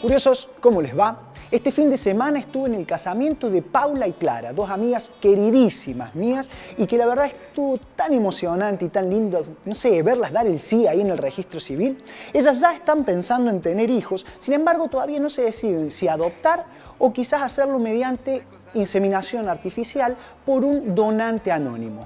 Curiosos, ¿cómo les va? Este fin de semana estuve en el casamiento de Paula y Clara, dos amigas queridísimas mías, y que la verdad estuvo tan emocionante y tan lindo, no sé, verlas dar el sí ahí en el registro civil. Ellas ya están pensando en tener hijos, sin embargo todavía no se deciden si adoptar o quizás hacerlo mediante inseminación artificial por un donante anónimo.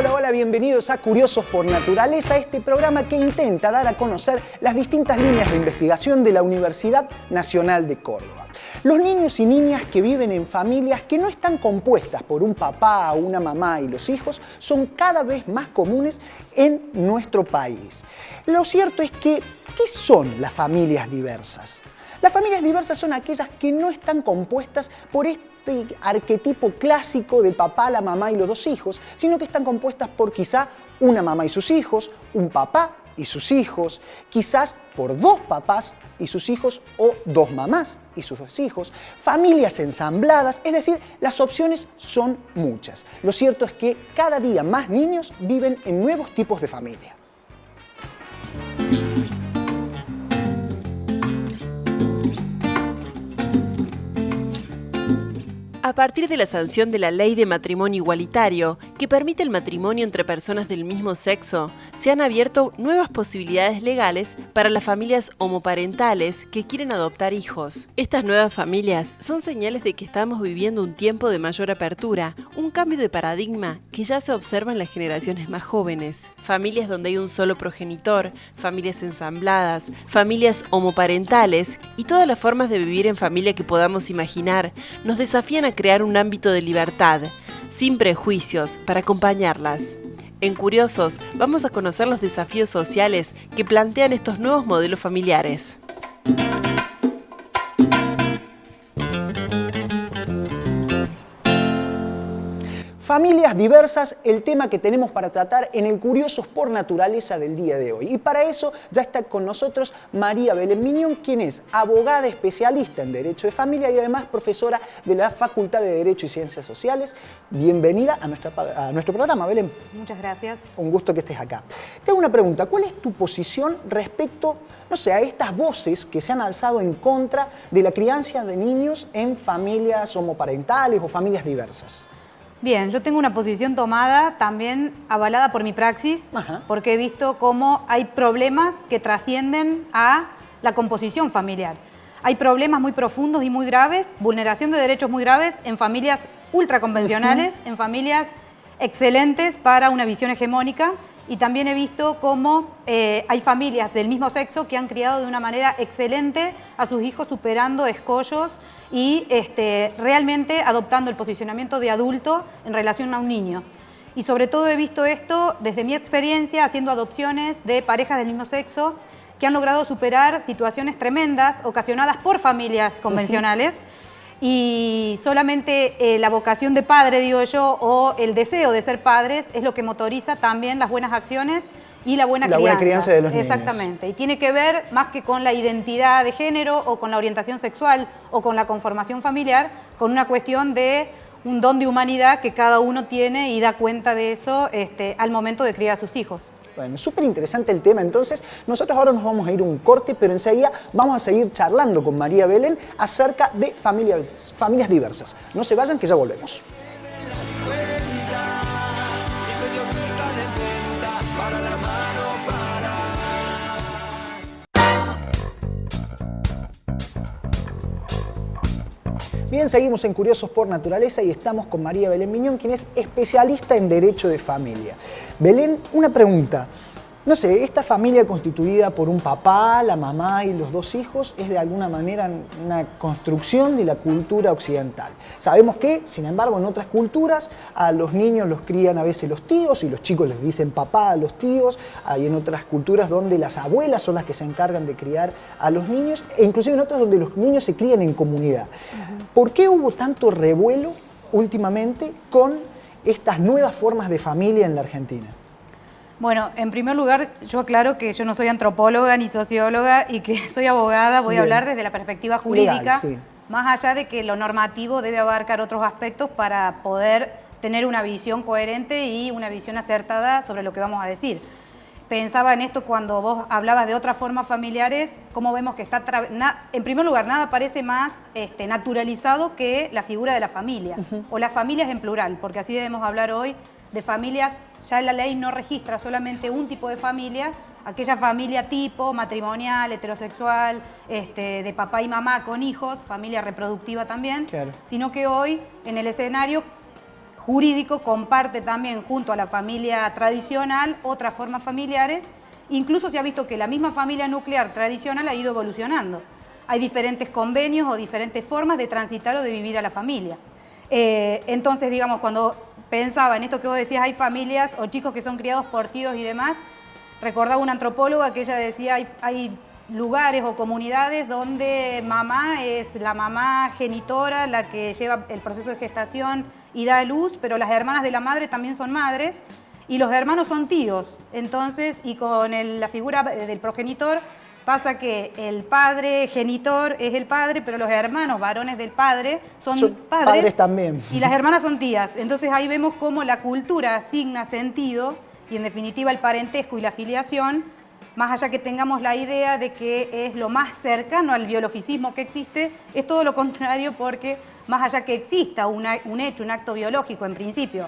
Hola, bienvenidos a Curiosos por Naturaleza, este programa que intenta dar a conocer las distintas líneas de investigación de la Universidad Nacional de Córdoba. Los niños y niñas que viven en familias que no están compuestas por un papá o una mamá y los hijos son cada vez más comunes en nuestro país. Lo cierto es que, ¿qué son las familias diversas? Las familias diversas son aquellas que no están compuestas por este arquetipo clásico del papá, la mamá y los dos hijos, sino que están compuestas por quizá una mamá y sus hijos, un papá y sus hijos, quizás por dos papás y sus hijos o dos mamás y sus dos hijos, familias ensambladas, es decir, las opciones son muchas. Lo cierto es que cada día más niños viven en nuevos tipos de familia. A partir de la sanción de la Ley de Matrimonio Igualitario, que permite el matrimonio entre personas del mismo sexo, se han abierto nuevas posibilidades legales para las familias homoparentales que quieren adoptar hijos. Estas nuevas familias son señales de que estamos viviendo un tiempo de mayor apertura, un cambio de paradigma que ya se observa en las generaciones más jóvenes. Familias donde hay un solo progenitor, familias ensambladas, familias homoparentales y todas las formas de vivir en familia que podamos imaginar nos desafían a crear un ámbito de libertad, sin prejuicios, para acompañarlas. En Curiosos vamos a conocer los desafíos sociales que plantean estos nuevos modelos familiares. Familias diversas, el tema que tenemos para tratar en el Curiosos por Naturaleza del día de hoy. Y para eso ya está con nosotros María Belén Miñón, quien es abogada especialista en Derecho de Familia y además profesora de la Facultad de Derecho y Ciencias Sociales. Bienvenida a nuestro programa, Belén. Muchas gracias. Un gusto que estés acá. Te hago una pregunta, ¿cuál es tu posición respecto, no sé, a estas voces que se han alzado en contra de la crianza de niños en familias homoparentales o familias diversas? Bien, yo tengo una posición tomada también avalada por mi praxis, porque he visto cómo hay problemas que trascienden a la composición familiar. Hay problemas muy profundos y muy graves, vulneración de derechos muy graves en familias ultraconvencionales, en familias excelentes para una visión hegemónica, y también he visto cómo hay familias del mismo sexo que han criado de una manera excelente a sus hijos, superando escollos y realmente adoptando el posicionamiento de adulto en relación a un niño. Y sobre todo he visto esto desde mi experiencia haciendo adopciones de parejas del mismo sexo que han logrado superar situaciones tremendas ocasionadas por familias convencionales. Y solamente la vocación de padre, digo yo, o el deseo de ser padres es lo que motoriza también las buenas acciones y la buena crianza de los niños. Exactamente. Y tiene que ver más que con la identidad de género o con la orientación sexual o con la conformación familiar, con una cuestión de un don de humanidad que cada uno tiene y da cuenta de eso al momento de criar a sus hijos. Bueno, súper interesante el tema. Entonces, nosotros ahora nos vamos a ir a un corte, pero enseguida vamos a seguir charlando con María Belén acerca de familias diversas. No se vayan, que ya volvemos. Bien, seguimos en Curiosos por Naturaleza y estamos con María Belén Miñón, quien es especialista en Derecho de Familia. Belén, una pregunta. No sé, esta familia constituida por un papá, la mamá y los dos hijos es de alguna manera una construcción de la cultura occidental. Sabemos que, sin embargo, en otras culturas a los niños los crían a veces los tíos y los chicos les dicen papá a los tíos. Hay en otras culturas donde las abuelas son las que se encargan de criar a los niños e inclusive en otras donde los niños se crían en comunidad. ¿Por qué hubo tanto revuelo últimamente con estas nuevas formas de familia en la Argentina? Bueno, en primer lugar, yo aclaro que yo no soy antropóloga ni socióloga y que soy abogada, voy a hablar desde la perspectiva jurídica, legal, sí. Más allá de que lo normativo debe abarcar otros aspectos para poder tener una visión coherente y una visión acertada sobre lo que vamos a decir. Pensaba en esto cuando vos hablabas de otras formas familiares, cómo vemos que está, en primer lugar, nada parece más naturalizado que la figura de la familia, o las familias en plural, porque así debemos hablar hoy de familias. Ya la ley no registra solamente un tipo de familia, aquella familia tipo, matrimonial, heterosexual, de papá y mamá con hijos, familia reproductiva también, claro, sino que hoy en el escenario jurídico comparte también junto a la familia tradicional otras formas familiares. Incluso se ha visto que la misma familia nuclear tradicional ha ido evolucionando. Hay diferentes convenios o diferentes formas de transitar o de vivir a la familia. Entonces, digamos, cuando pensaba en esto que vos decías, hay familias o chicos que son criados por tíos y demás, recordaba una antropóloga que ella decía, hay lugares o comunidades donde mamá es la mamá genitora, la que lleva el proceso de gestación y da a luz, pero las hermanas de la madre también son madres y los hermanos son tíos. Entonces, y con la figura del progenitor pasa que el padre genitor es el padre, pero los hermanos varones del padre son padres también. Y las hermanas son tías. Entonces ahí vemos cómo la cultura asigna sentido y en definitiva el parentesco y la filiación, más allá que tengamos la idea de que es lo más cercano al biologicismo que existe, es todo lo contrario, porque más allá que exista un hecho, un acto biológico en principio,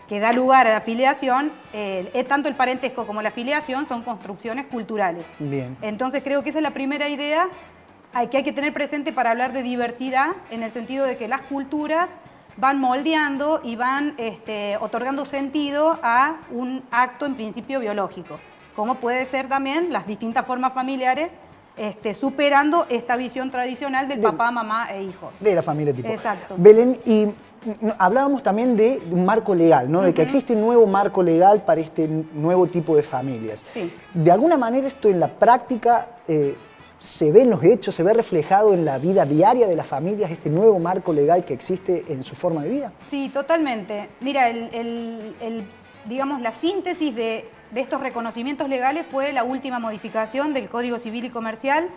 que da lugar a la filiación, tanto el parentesco como la filiación son construcciones culturales. Bien. Entonces creo que esa es la primera idea que hay que tener presente para hablar de diversidad, en el sentido de que las culturas van moldeando y van otorgando sentido a un acto en principio biológico, como puede ser también las distintas formas familiares, superando esta visión tradicional del papá, mamá e hijos. De la familia tipo. Exacto. Belén, y hablábamos también de un marco legal, ¿no? De que existe un nuevo marco legal para este nuevo tipo de familias. Sí. De alguna manera esto en la práctica se ve en los hechos, se ve reflejado en la vida diaria de las familias, este nuevo marco legal que existe en su forma de vida. Sí, totalmente. Mira, digamos, la síntesis de estos reconocimientos legales fue la última modificación del Código Civil y Comercial,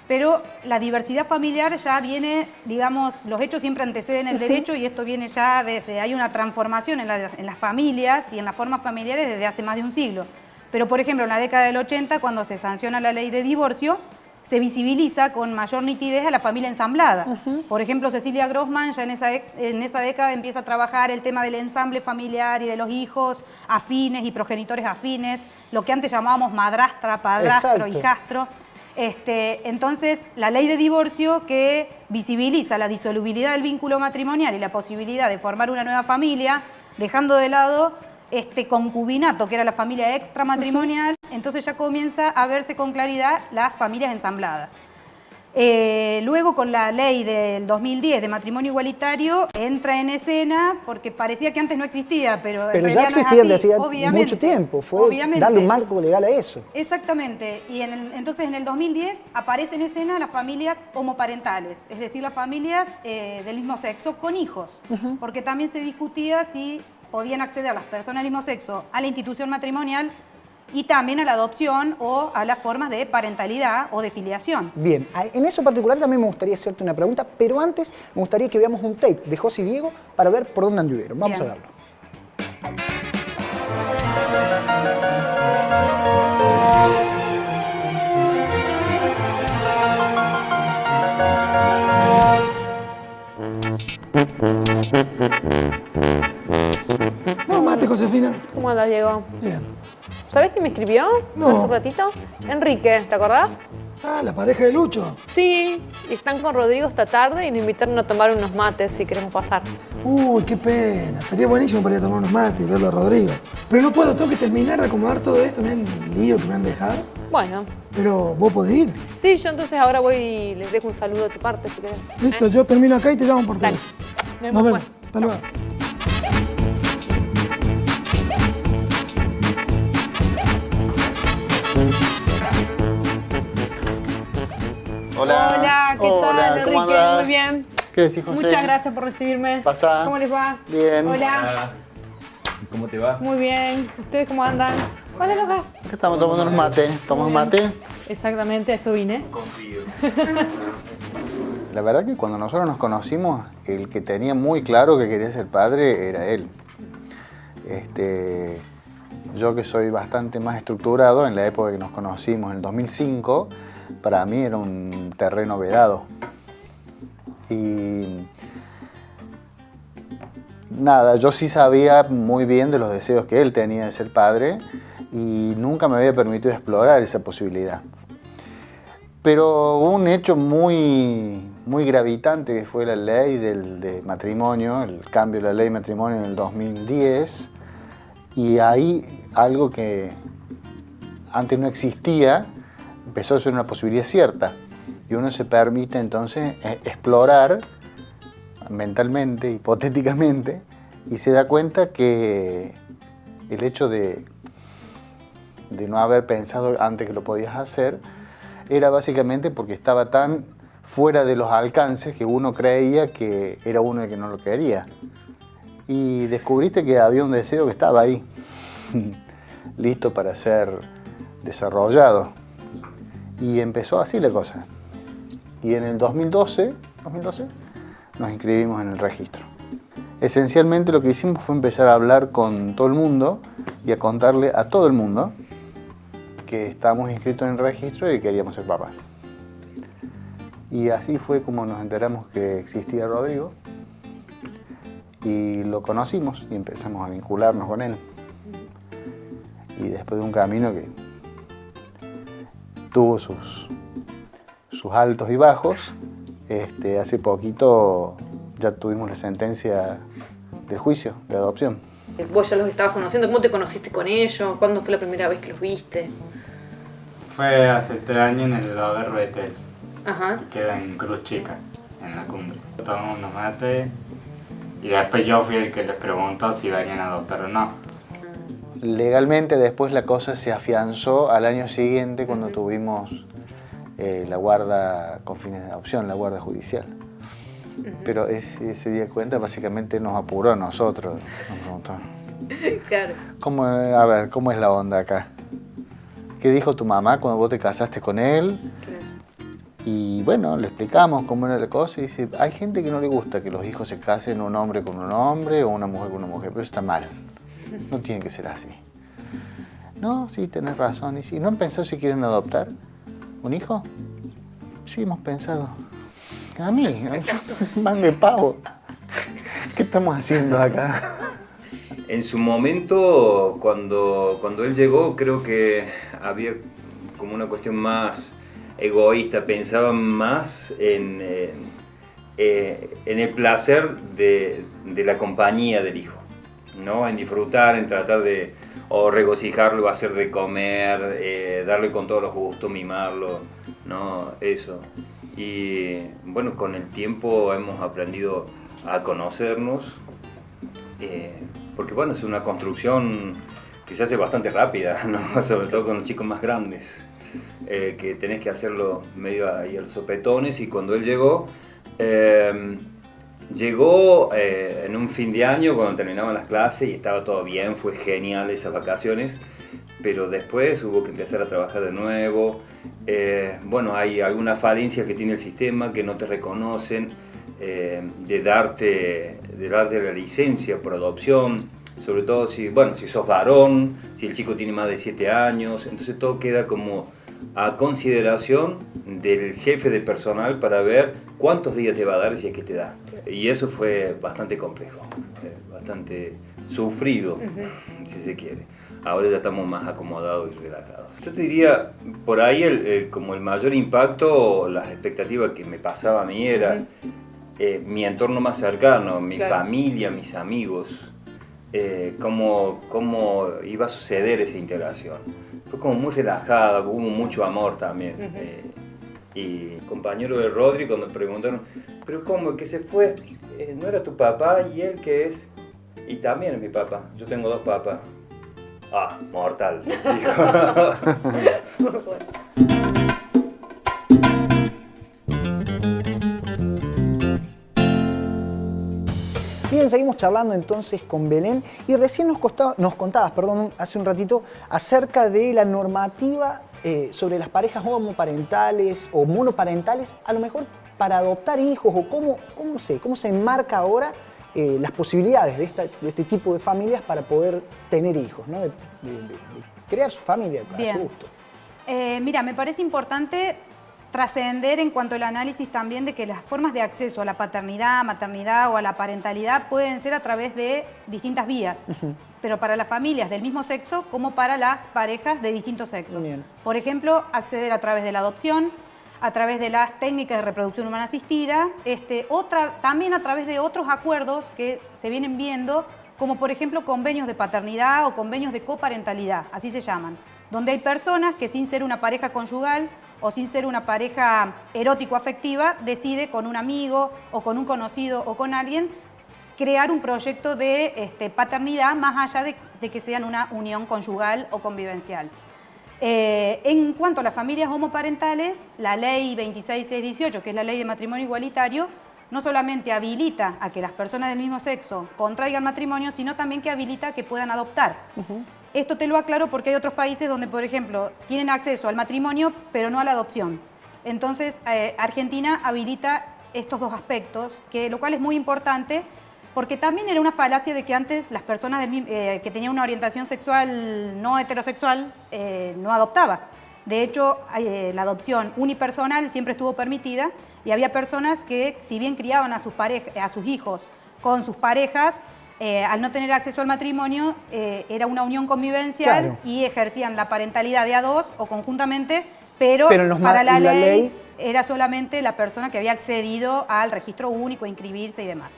pero la diversidad familiar ya viene, digamos, los hechos siempre anteceden el derecho y esto viene ya desde, hay una transformación en las familias y en las formas familiares desde hace más de un siglo. Pero, por ejemplo, en la década del 80, cuando se sanciona la ley de divorcio, se visibiliza con mayor nitidez a la familia ensamblada. Por ejemplo, Cecilia Grossman ya en esa década empieza a trabajar el tema del ensamble familiar y de los hijos afines y progenitores afines, lo que antes llamábamos madrastra, padrastro, exacto, hijastro. Entonces, la ley de divorcio que visibiliza la disolubilidad del vínculo matrimonial y la posibilidad de formar una nueva familia, dejando de lado este concubinato, que era la familia extramatrimonial, entonces ya comienza a verse con claridad las familias ensambladas. Luego, con la ley del 2010 de matrimonio igualitario, entra en escena, porque parecía que antes no existía, pero en ya realidad existía no es así, desde obviamente, mucho tiempo, fue darle un marco legal a eso. Exactamente, y entonces en el 2010 aparecen en escena las familias homoparentales, es decir, las familias del mismo sexo con hijos, porque también se discutía si podían acceder las personas del mismo sexo a la institución matrimonial y también a la adopción o a las formas de parentalidad o de filiación. Bien, en eso particular también me gustaría hacerte una pregunta, pero antes me gustaría que veamos un tape de José y Diego para ver por dónde anduvieron. Vamos Bien. a verlo. No, mate, Josefina. ¿Cómo andas, Diego? Bien. ¿Sabés quién me escribió No. hace un ratito? Enrique, ¿te acordás? Ah, la pareja de Lucho. Sí, están con Rodrigo esta tarde y nos invitaron a tomar unos mates si queremos pasar. Uy, qué pena. Estaría buenísimo para ir a tomar unos mates y verlo a Rodrigo. Pero no puedo, tengo que terminar de acomodar todo esto. Mirá el lío que me han dejado. Bueno, Pero vos podés ir. sí, yo entonces ahora voy y les dejo un saludo de tu parte si querés. Listo, yo termino acá y te llamo por Dale. teléfono. Nos Nos vemos vemos. Hasta luego. Hola. Hola, ¿qué Hola, tal, ¿cómo Enrique? andás? Muy bien. ¿Qué decís, José? Muchas gracias por recibirme. Pasá. ¿Cómo les va? Bien. Hola. ¿Cómo te va? Muy bien. ¿Ustedes cómo andan? Hola, loca. Acá estamos tomando unos mates. ¿Tomamos mate? Exactamente, a eso vine. Confío. La verdad que cuando nosotros nos conocimos, el que tenía muy claro que quería ser padre era él. Yo que soy bastante más estructurado, en la época que nos conocimos, en el 2005, para mí era un terreno vedado. Y nada, yo sí sabía muy bien de los deseos que él tenía de ser padre y nunca me había permitido explorar esa posibilidad. Pero hubo un hecho muy gravitante que fue la ley de matrimonio, el cambio de la ley de matrimonio en el 2010, y ahí algo que antes no existía empezó a ser una posibilidad cierta. Y uno se permite entonces explorar mentalmente, hipotéticamente, y se da cuenta que el hecho de no haber pensado antes que lo podías hacer era básicamente porque estaba tan fuera de los alcances que uno creía que era uno el que no lo quería. Y descubriste que había un deseo que estaba ahí, listo para ser desarrollado. Y empezó así la cosa. Y en el 2012 nos inscribimos en el registro. Esencialmente lo que hicimos fue empezar a hablar con todo el mundo y a contarle a todo el mundo que estábamos inscritos en el registro y que queríamos ser papás. Y así fue como nos enteramos que existía Rodrigo y lo conocimos y empezamos a vincularnos con él. Y después de un camino que tuvo sus altos y bajos, hace poquito ya tuvimos la sentencia del juicio de adopción. Vos ya los estabas conociendo. ¿Cómo te conociste con ellos? ¿Cuándo fue la primera vez que los viste? Fue hace 3 años en el Laberro de Tel, Ajá. que queda en Cruz Chica, en la cumbre. Tomamos unos mates y después yo fui el que les preguntó si venían a adoptar o no. Legalmente después la cosa se afianzó al año siguiente cuando tuvimos la guarda con fines de adopción, la guarda judicial. Pero ese día de cuenta básicamente nos apuró a nosotros. Nos preguntó, Claro. ¿cómo es la onda acá? ¿Qué dijo tu mamá cuando vos te casaste con él? Claro. Y bueno, le explicamos cómo era la cosa y dice, hay gente que no le gusta que los hijos se casen un hombre con un hombre o una mujer con una mujer, pero está mal. No tiene que ser así. No, sí, tenés razón. Y sí, ¿no han pensado si quieren adoptar un hijo? Sí, hemos pensado. A mí, van de pavo. ¿Qué estamos haciendo acá? En su momento, cuando él llegó, creo que había como una cuestión más egoísta, pensaba más en el placer de la compañía del hijo, ¿no? En disfrutar, en tratar de o regocijarlo, hacer de comer, darle con todos los gustos, mimarlo, ¿no? Eso. Y bueno, con el tiempo hemos aprendido a conocernos, porque bueno, es una construcción que se hace bastante rápida, ¿no? Sobre todo con los chicos más grandes, que tenés que hacerlo medio ahí a los sopetones. Y cuando él llegó en un fin de año cuando terminaban las clases y estaba todo bien, fue genial esas vacaciones, pero después hubo que empezar a trabajar de nuevo. Bueno, hay algunas falencias que tiene el sistema que no te reconocen, de darte la licencia por adopción, sobre todo si sos varón, si el chico tiene más de 7 años, entonces todo queda como a consideración del jefe de personal para ver cuántos días te va a dar si es que te da. Y eso fue bastante complejo, bastante sufrido, si se quiere. ahora ya estamos más acomodados y relajados. Yo te diría, por ahí como el mayor impacto, las expectativas que me pasaba a mí era mi entorno más cercano, mi familia, mis amigos, cómo iba a suceder esa integración. Fue como muy relajada, hubo mucho amor también. Y compañero de Rodri, cuando me preguntaron, ¿pero cómo? ¿Que se fue? ¿No era tu papá? ¿Y él qué es? Y también es mi papá, yo tengo 2 papás. Ah, mortal. Bien, seguimos charlando entonces con Belén y recién nos contabas, hace un ratito, acerca de la normativa sobre las parejas homoparentales o monoparentales, a lo mejor para adoptar hijos o cómo se enmarca ahora las posibilidades de este tipo de familias para poder tener hijos, ¿no? de crear su familia para su gusto. Mira, me parece importante trascender en cuanto al análisis también de que las formas de acceso a la paternidad, maternidad o a la parentalidad pueden ser a través de distintas vías, pero para las familias del mismo sexo como para las parejas de distintos sexos. Bien. Por ejemplo, acceder a través de la adopción, a través de las técnicas de reproducción humana asistida, también a través de otros acuerdos que se vienen viendo, como por ejemplo convenios de paternidad o convenios de coparentalidad, así se llaman, donde hay personas que sin ser una pareja conyugal o sin ser una pareja erótico-afectiva, decide con un amigo o con un conocido o con alguien crear un proyecto de paternidad más allá de que sean una unión conyugal o convivencial. En cuanto a las familias homoparentales, la ley 26618, que es la ley de matrimonio igualitario, no solamente habilita a que las personas del mismo sexo contraigan matrimonio, sino también que habilita a que puedan adoptar. Esto te lo aclaro porque hay otros países donde, por ejemplo, tienen acceso al matrimonio, pero no a la adopción. Entonces, Argentina habilita estos 2 aspectos, lo cual es muy importante, porque también era una falacia de que antes las personas que tenían una orientación sexual no heterosexual no adoptaba. De hecho, la adopción unipersonal siempre estuvo permitida y había personas que, si bien criaban a sus hijos con sus parejas, al no tener acceso al matrimonio, era una unión convivencial y ejercían la parentalidad de a 2 o conjuntamente, pero para la ley era solamente la persona que había accedido al registro único, inscribirse y demás.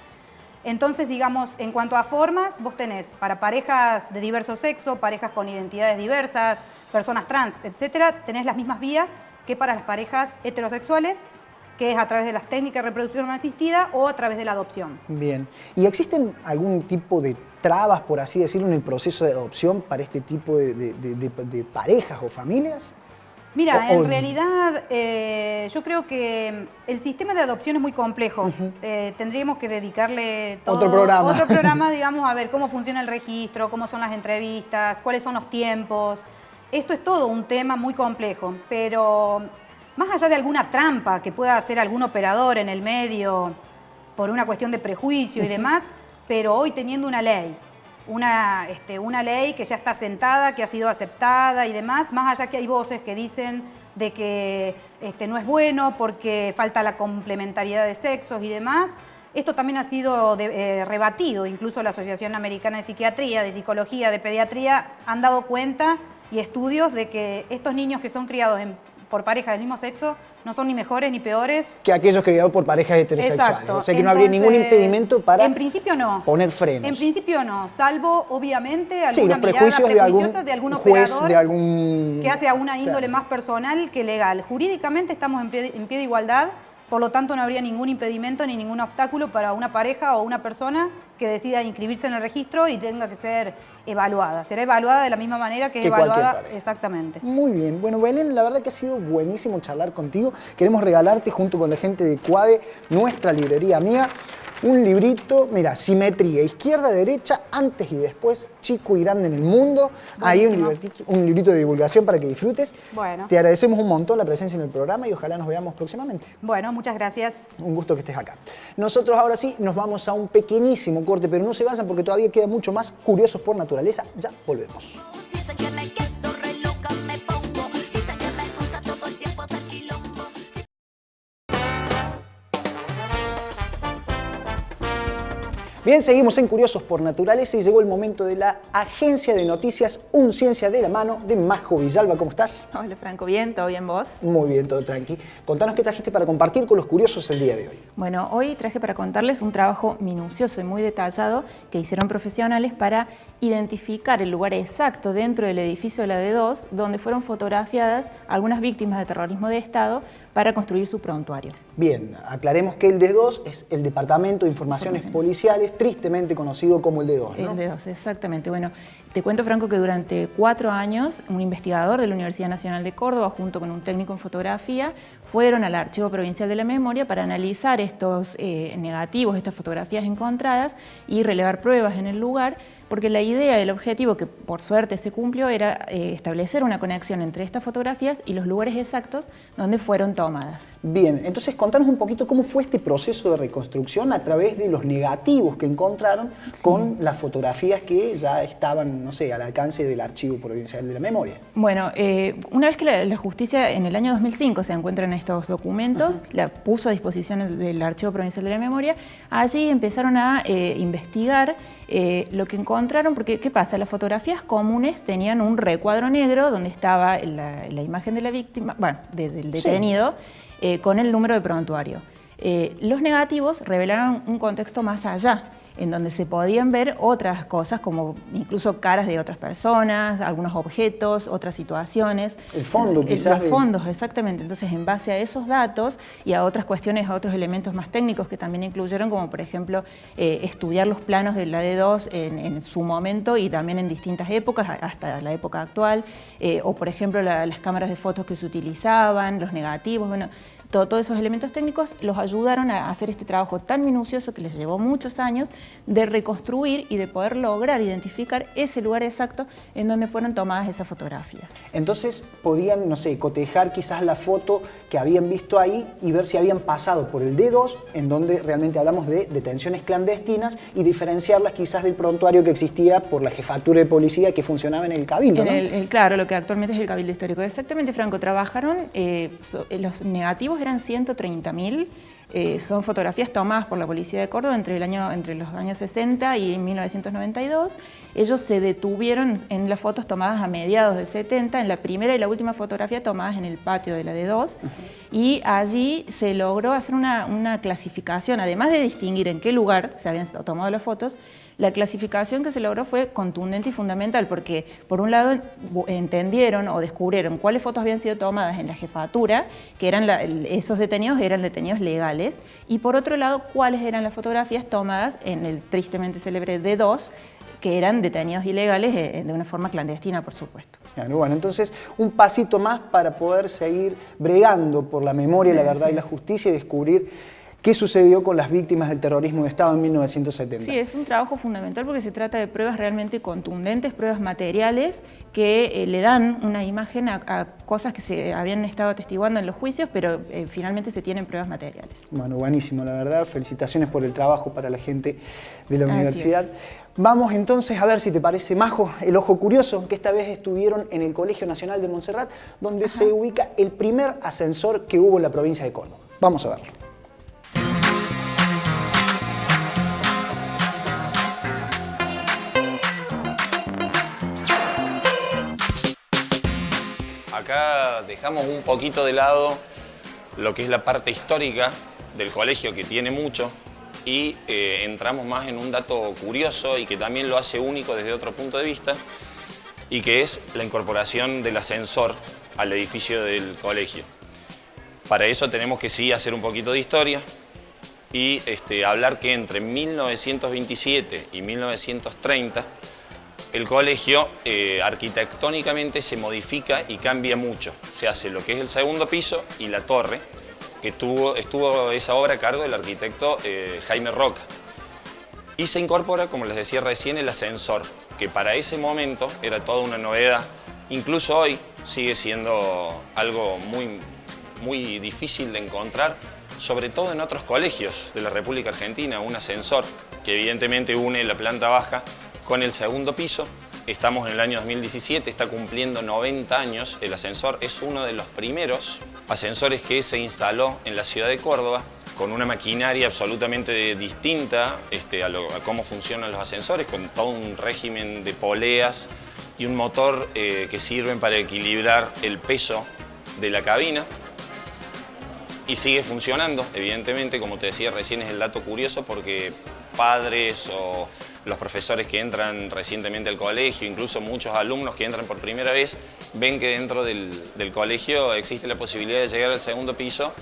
Entonces, digamos, en cuanto a formas, vos tenés para parejas de diverso sexo, parejas con identidades diversas, personas trans, etcétera, tenés las mismas vías que para las parejas heterosexuales, que es a través de las técnicas de reproducción asistida o a través de la adopción. Bien. ¿Y existen algún tipo de trabas, por así decirlo, en el proceso de adopción para este tipo de parejas o familias? Mira, en realidad yo creo que el sistema de adopción es muy complejo. Tendríamos que dedicarle otro programa, digamos, a ver cómo funciona el registro, cómo son las entrevistas, cuáles son los tiempos. Esto es todo un tema muy complejo, pero más allá de alguna trampa que pueda hacer algún operador en el medio por una cuestión de prejuicio y demás, pero hoy teniendo una ley, una ley que ya está sentada, que ha sido aceptada y demás, más allá que hay voces que dicen de que no es bueno porque falta la complementariedad de sexos y demás, esto también ha sido rebatido, incluso la Asociación Americana de Psiquiatría, de Psicología, de Pediatría han dado cuenta y estudios de que estos niños que son criados por parejas del mismo sexo no son ni mejores ni peores que aquellos criados por parejas heterosexuales. Exacto. O sea que no habría ningún impedimento para en principio no. Poner frenos. En principio no, salvo obviamente alguna los mirada prejuiciosa de algún juez, operador de algún... que hace a una índole más personal que legal. Jurídicamente estamos en pie de igualdad, por lo tanto no habría ningún impedimento ni ningún obstáculo para una pareja o una persona que decida inscribirse en el registro y tenga que ser evaluada. Será evaluada de la misma manera que es evaluada. Exactamente. Muy bien. Bueno, Belén, la verdad que ha sido buenísimo charlar contigo. Queremos regalarte, junto con la gente de Cuade, nuestra librería amiga, un librito, mira, Simetría, izquierda, derecha, antes y después, chico y grande en el mundo. Ahí un librito de divulgación para que disfrutes. Bueno. Te agradecemos un montón la presencia en el programa y ojalá nos veamos próximamente. Bueno, muchas gracias. Un gusto que estés acá. Nosotros ahora sí nos vamos a un pequeñísimo corte, pero no se vayan porque todavía queda mucho más Curiosos por Naturaleza. Ya volvemos. Bien, seguimos en Curiosos por Naturaleza y llegó el momento de la agencia de noticias Un Ciencia de la Mano de Majo Villalba. ¿Cómo estás? Hola Franco, ¿bien? ¿Todo bien vos? Muy bien, todo tranqui. Contanos qué trajiste para compartir con los curiosos el día de hoy. Bueno, hoy traje para contarles un trabajo minucioso y muy detallado que hicieron profesionales para identificar el lugar exacto dentro del edificio de la D2 donde fueron fotografiadas algunas víctimas de terrorismo de Estado para construir su prontuario. Bien, aclaremos que el D2 es el Departamento de Informaciones Policiales, tristemente conocido como el D2, ¿no? El D2, exactamente. Bueno, te cuento, Franco, que durante 4 años un investigador de la Universidad Nacional de Córdoba, junto con un técnico en fotografía, fueron al Archivo Provincial de la Memoria para analizar estos negativos, estas fotografías encontradas y relevar pruebas en el lugar, porque la idea, el objetivo, que por suerte se cumplió, era establecer una conexión entre estas fotografías y los lugares exactos donde fueron tomadas. Bien, entonces contanos un poquito cómo fue este proceso de reconstrucción a través de los negativos que encontraron con las fotografías que ya estaban, no sé, al alcance del Archivo Provincial de la Memoria. Bueno, una vez que la justicia en el año 2005 se encuentran estos documentos, la puso a disposición del Archivo Provincial de la Memoria, allí empezaron a investigar lo que encontraron, porque ¿qué pasa? Las fotografías comunes tenían un recuadro negro donde estaba la imagen de la víctima, bueno, del detenido, con el número de prontuario. Los negativos revelaron un contexto más allá, en donde se podían ver otras cosas, como incluso caras de otras personas, algunos objetos, otras situaciones. El fondo, quizás. Los fondos, exactamente. Entonces, en base a esos datos y a otras cuestiones, a otros elementos más técnicos que también incluyeron, como por ejemplo, estudiar los planos de la D2 en su momento y también en distintas épocas, hasta la época actual, o por ejemplo, las cámaras de fotos que se utilizaban, los negativos, bueno, todos esos elementos técnicos los ayudaron a hacer este trabajo tan minucioso que les llevó muchos años de reconstruir y de poder lograr identificar ese lugar exacto en donde fueron tomadas esas fotografías. Entonces podían, no sé, cotejar quizás la foto que habían visto ahí y ver si habían pasado por el D2, en donde realmente hablamos de detenciones clandestinas, y diferenciarlas quizás del prontuario que existía por la jefatura de policía que funcionaba en el Cabildo, ¿no? Claro, lo que actualmente es el Cabildo Histórico. Exactamente, Franco, trabajaron, los negativos eran 130.000, son fotografías tomadas por la Policía de Córdoba entre los años 60 y 1992. Ellos se detuvieron en las fotos tomadas a mediados del 70, en la primera y la última fotografía tomadas en el patio de la D2, y allí se logró hacer una clasificación, además de distinguir en qué lugar se habían tomado las fotos. La clasificación que se logró fue contundente y fundamental porque, por un lado, entendieron o descubrieron cuáles fotos habían sido tomadas en la jefatura, que eran esos detenidos eran detenidos legales, y por otro lado, cuáles eran las fotografías tomadas en el tristemente célebre D2, que eran detenidos ilegales de una forma clandestina, por supuesto. Bueno, entonces un pasito más para poder seguir bregando por la memoria, la verdad y la justicia y descubrir qué sucedió con las víctimas del terrorismo de Estado en 1970. Sí, es un trabajo fundamental porque se trata de pruebas realmente contundentes, pruebas materiales que le dan una imagen a cosas que se habían estado atestiguando en los juicios, pero finalmente se tienen pruebas materiales. Bueno, buenísimo, la verdad. Felicitaciones por el trabajo para la gente de la universidad. Es. Vamos entonces a ver si te parece, Majo, el ojo curioso, que esta vez estuvieron en el Colegio Nacional de Montserrat, donde se ubica el primer ascensor que hubo en la provincia de Córdoba. Vamos a verlo. Acá dejamos un poquito de lado lo que es la parte histórica del colegio, que tiene mucho, y entramos más en un dato curioso y que también lo hace único desde otro punto de vista, y que es la incorporación del ascensor al edificio del colegio. Para eso tenemos que sí hacer un poquito de historia y hablar que entre 1927 y 1930 el colegio arquitectónicamente se modifica y cambia mucho. Se hace lo que es el segundo piso y la torre, que estuvo esa obra a cargo del arquitecto Jaime Roca. Y se incorpora, como les decía recién, el ascensor, que para ese momento era toda una novedad. Incluso hoy sigue siendo algo muy difícil de encontrar, sobre todo en otros colegios de la República Argentina, un ascensor que evidentemente une la planta baja con el segundo piso. Estamos en el año 2017, está cumpliendo 90 años. El ascensor es uno de los primeros ascensores que se instaló en la ciudad de Córdoba con una maquinaria absolutamente distinta a cómo funcionan los ascensores, con todo un régimen de poleas y un motor que sirven para equilibrar el peso de la cabina. Y sigue funcionando, evidentemente, como te decía recién, es el dato curioso porque padres o los profesores que entran recientemente al colegio, incluso muchos alumnos que entran por primera vez, ven que dentro del colegio existe la posibilidad de llegar al segundo piso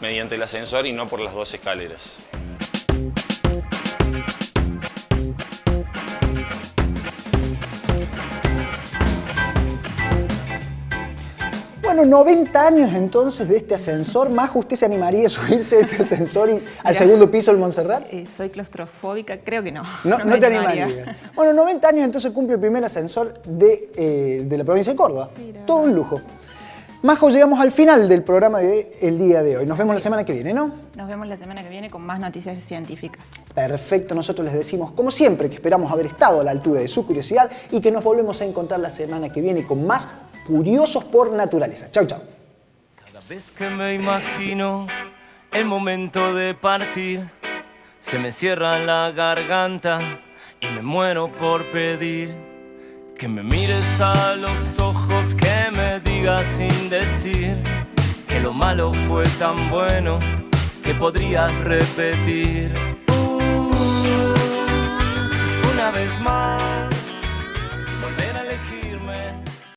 mediante el ascensor y no por las 2 escaleras. Bueno, 90 años entonces de este ascensor. Majo, ¿usted se animaría a subirse a este ascensor y al segundo piso del Montserrat? Soy claustrofóbica, creo que no. No te animaría. Bueno, 90 años entonces cumple el primer ascensor de la provincia de Córdoba. Sí, todo un lujo. Majo, llegamos al final del programa del día de hoy. Nos vemos la semana que viene, ¿no? Nos vemos la semana que viene con más noticias científicas. Perfecto, nosotros les decimos, como siempre, que esperamos haber estado a la altura de su curiosidad y que nos volvemos a encontrar la semana que viene con más Curiosos por Naturaleza. Chau, chau. Cada vez que me imagino el momento de partir, se me cierra la garganta y me muero por pedir que me mires a los ojos, que me digas sin decir que lo malo fue tan bueno que podrías repetir una vez más.